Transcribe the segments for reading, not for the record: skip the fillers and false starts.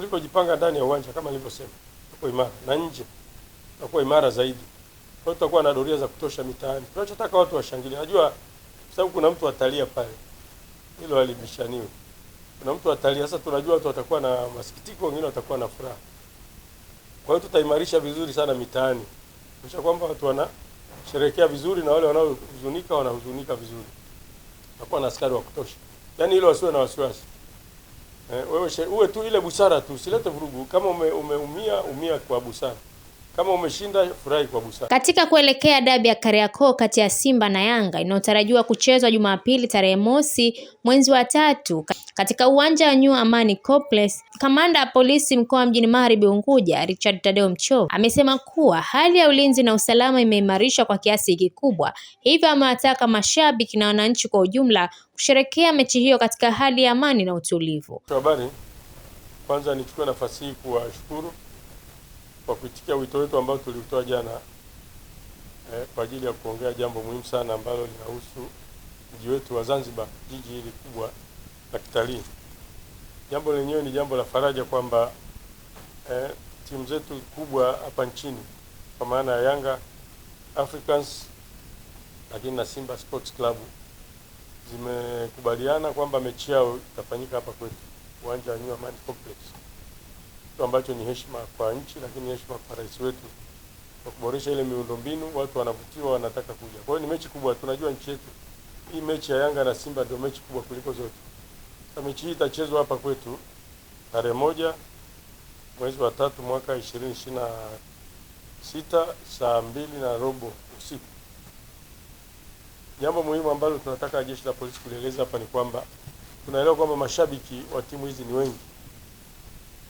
tulivyojipanga ndani ya uwanja kama nilivyosema, tuko imara na nje tutakuwa imara zaidi. Kwa hiyo tutakuwa na doria za kutosha mitaani. Tunachotaka watu washangilie. Najua sababu kuna mtu atalia pale. Hilo halibishaniwi. Kuna mtu atalia. Sasa tunajua watu watakuwa na masikitiko, wengine watakuwa na furaha. Kwa hiyo tutaimarisha vizuri sana mitaani. Kisha kwamba watu wanasherehekea vizuri na wale wanaohuzunika wanahuzunika vizuri. Tutakuwa na askari wa kutosha. Yaani hilo wasiwe na wasiwasi. Wewe uwe tu ile busara tu, usilete vurugu. Kama umia kwa busara. Kama umeshinda furahi kwa busara. Katika kuelekea dabi ya Kariakoo kati ya Simba na Yanga inayotarajiwa kuchezwa Jumapili tarehe 1 mwezi wa 3 katika uwanja wa New Amani Complex, kamanda wa polisi mkoa wa Mjini Magharibi Unguja, Richard Tadeo Mchovu, amesema kuwa hali ya ulinzi na usalama imeimarishwa kwa kiasi kikubwa. Hivyo amewataka mashabiki na wananchi kwa ujumla kusherehekea mechi hiyo katika hali ya amani na utulivu. Habari, kwanza nichukue nafasi hii kuwashukuru kwa kuitikia wito wetu ambao tuliutoa jana kwa ajili ya kuongea jambo muhimu sana ambalo linahusu mji wetu wa Zanzibar, jiji hili kubwa la kitalii. Jambo lenyewe ni jambo la faraja kwamba timu zetu kubwa hapa nchini kwa maana ya Yanga Africans lakini na Simba Sports Club zimekubaliana kwamba mechi yao itafanyika hapa kwetu uwanja wa New Amani Complex, ambacho ni heshima kwa nchi lakini heshima kwa rais wetu kwa kuboresha ile miundombinu. Watu wanavutiwa, wanataka kuja. Kwa hiyo ni mechi kubwa. Tunajua nchi yetu hii mechi ya Yanga na Simba ndio mechi kubwa kuliko zote. Sasa mechi hii itachezwa hapa kwetu tarehe 1 mwezi wa 3 mwaka 2026 saa 2:15 usiku. Jambo muhimu ambalo tunataka jeshi la polisi kulieleza hapa ni kwamba tunaelewa kwamba mashabiki wa timu hizi ni wengi.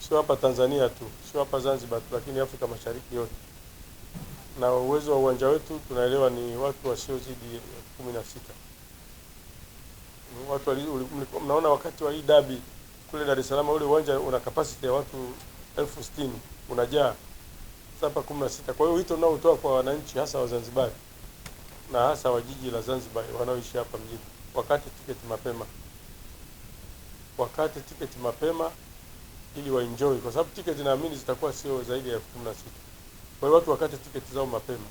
Sio hapa Tanzania tu, sio hapa Zanzibar tu, lakini Afrika Mashariki yote. Na uwezo wa uwanja wetu tunaelewa ni watu wasiozidi 16. Watu mnaona wakati wa hii dabi kule Dar es Salaam ule uwanja una capacity ya watu 60,000 unajaa. Sasa hapa 16. Kwa hiyo wito unaotoa kwa wananchi hasa wa Zanzibar na hasa wa jiji la Zanzibar wanaoishi hapa mjini, wakati tiketi mapema. Wakati tiketi mapema ili waenjoy, kwa sababu tiketi naamini zitakuwa sio zaidi ya 16,000. Kwa hiyo watu wakati tiketi zao mapema.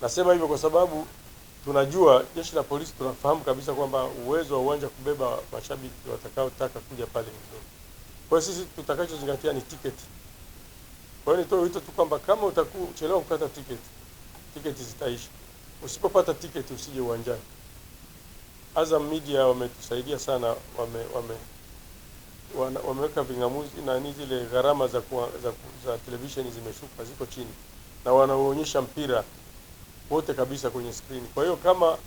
Nasema hivyo kwa sababu tunajua jeshi la polisi tunafahamu kabisa kwamba uwezo wa uwanja kubeba mashabiki watakaotaka kuja pale mzuri. Kwa hiyo sisi tutakachozingatia ni tiketi. Kwa hiyo nitoe wito tu kwamba kama utakuchelewa kukata tiketi zitaisha. Usipopata tiketi usije uwanjani. Azam Media wametusaidia sana, wameweka vingamuzi na zile gharama za televisheni zimeshuka, ziko chini, na wanaonyesha mpira wote kabisa kwenye screen. Kwa hiyo kama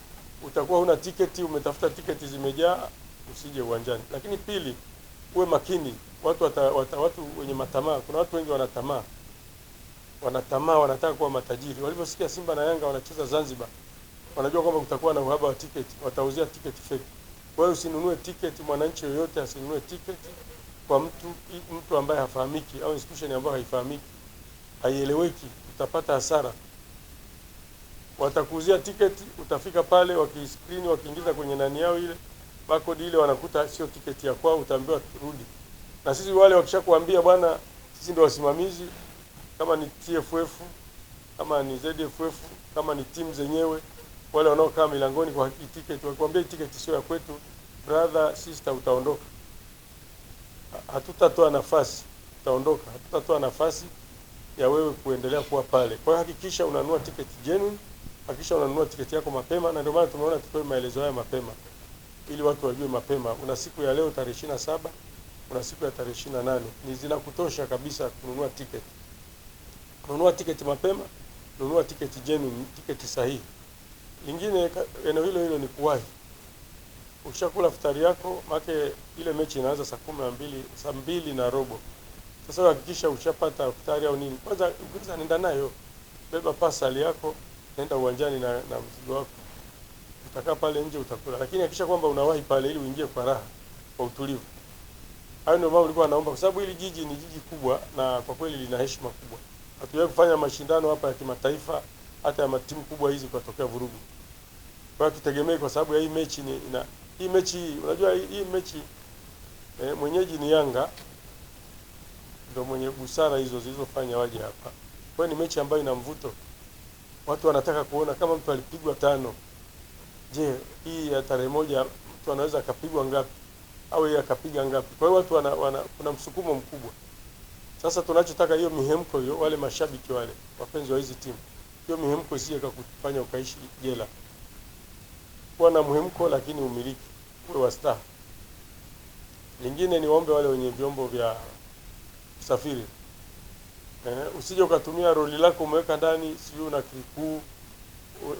utakuwa huna tiketi, umetafuta tiketi zimejaa, usije uwanjani. Lakini pili, uwe makini. Watu wenye matamaa, kuna watu wengi wanatamaa, wanataka kuwa matajiri. Walivyosikia Simba na Yanga wanacheza Zanzibar, wanajua kwamba kutakuwa na uhaba wa tiketi, watauzia tiketi fake. Kwa hiyo usinunue tiketi, mwananchi yoyote asinunue tiketi kwa mtu ambaye hafahamiki au institution ambayo haifahamiki, haieleweki, utapata hasara. Watakuuzia tiketi, utafika pale wakiscreen, wakiingiza kwenye nani yao ile barcode ile, wanakuta sio tiketi ya kwao, utaambiwa rudi. Na sisi wale wakishakuambia bwana, sisi ndio wasimamizi, kama ni TFF, kama ni ZFF, kama ni timu zenyewe, wale wanaokaa milangoni kwa tiketi, wakwambia tiketi sio ya kwetu, brother sister, utaondoka. Hatutatoa nafasi, utaondoka. Hatutatoa nafasi ya wewe kuendelea kuwa pale. Kwa hiyo hakikisha unanunua tiketi genuine, hakikisha unanunua tiketi yako mapema, na ndio maana tumeona tutoe maelezo haya mapema ili watu wajue mapema. Una siku ya leo tarehe 27, una siku ya tarehe 28. Ni zinakutosha kabisa kununua tiketi. Nunua tiketi mapema, nunua tiketi genuine, tiketi sahihi. Lingine eneo hilo ni kuwahi. Ukishakula futari yako, maana ile mechi inaanza saa 12, saa 2:15. Sasa hakikisha ushapata futari au nini. Kwanza nenda nayo, beba pasali yako, nenda uwanjani na mzigo wako. Utakaa pale nje utakula. Lakini hakikisha kwamba unawahi pale ili uingie kwa raha, kwa utulivu. Hayo ndio mambo nilikuwa naomba, kwa sababu hili jiji ni jiji kubwa na kwa kweli lina heshima kubwa. Hatujawahi kufanya mashindano hapa ya kimataifa hata ya matimu kubwa hizi kutokea vurugu. Kwa hiyo tutegemee, kwa sababu ya hii mechi unajua hii mechi mwenyeji ni Yanga ndio mwenye busara hizo zilizofanya waje hapa. Kwa hiyo ni mechi ambayo ina mvuto. Watu wanataka kuona kama mtu alipigwa 5. Je, hii ya tarehe 1 mtu anaweza akapigwa ngapi? Au yeye akapiga ngapi? Kwa hiyo watu kuna msukumo mkubwa. Sasa tunachotaka hiyo mihemko hiyo, wale mashabiki wale, wapenzi wa hizi timu, hiyo mihemko isije kukufanya ukaishi jela. Kuwa na mhemko lakini umiliki uwe wa staha. Lingine ni waombe wale wenye vyombo vya usafiri. Usije ukatumia roli lako umeweka ndani, sio una kripu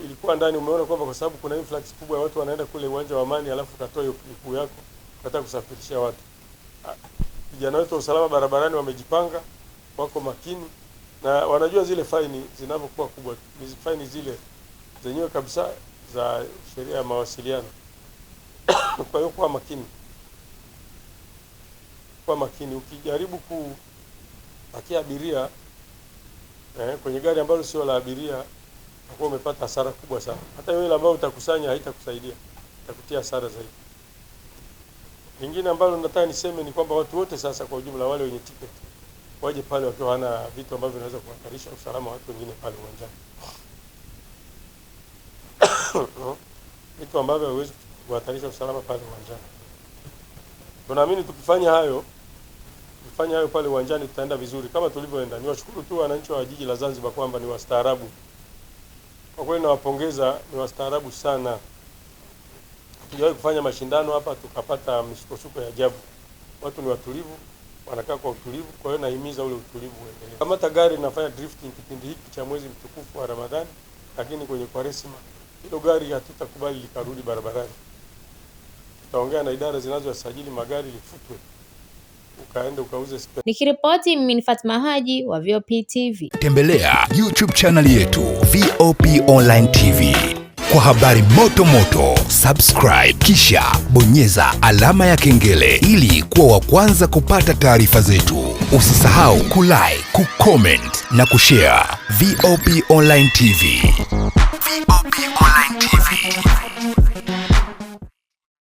ilikuwa ndani, umeona kwamba kwa sababu kuna influx kubwa ya watu wanaenda kule uwanja wa Amani, alafu ukatoa hiyo kripu yako ukataka kusafirisha watu. Vijana wetu wa usalama barabarani wamejipanga, wako makini na wanajua zile faini zinapokuwa kubwa, ni faini zile zenyewe kabisa za sheria ya mawasiliano. Kwa hiyo kuwa makini. Kwa makini ukijaribu kupakia abiria kwenye gari ambalo sio la abiria, utakuwa umepata hasara kubwa sana. Hata ile ambayo utakusanya haitakusaidia, itakutia hasara zaidi. Lingine ambalo nataka niseme ni kwamba watu wote sasa kwa ujumla, wale wenye ticket waje pale wakiwa hana vitu ambavyo vinaweza kuhatarisha usalama wa watu wengine pale uwanjani. Vitu ambavyo hawezi kuhatarisha usalama pale uwanjani. Tunaamini tukifanya hayo pale uwanjani tutaenda vizuri kama tulivyoenda. Niwashukuru tu wananchi wa jiji la Zanzibar kwamba ni wastaarabu. Kwa kweli nawapongeza, ni wastaarabu sana. Tuliwahi kufanya mashindano hapa tukapata misukosuko ya ajabu. Watu ni watulivu, wanakaa kwa utulivu, kwa hiyo nahimiza ule utulivu uendelee. Kama gari linafanya drifting kipindi hiki cha mwezi mtukufu wa Ramadhani, lakini kwenye Kwaresima hilo gari hatutakubali likarudi barabarani. Tutaongea na idara zinazosajili magari lifutwe, ukaenda ukauze spare. Nikiripoti mimi ni Fatma Haji wa VOP TV. Tembelea YouTube channel yetu VOP Online TV kwa habari moto moto. Subscribe kisha bonyeza alama ya kengele ili kuwa wa kwanza kupata taarifa zetu. Usisahau kulike, kucomment na kushare. VOP Online TV. VOP Online TV.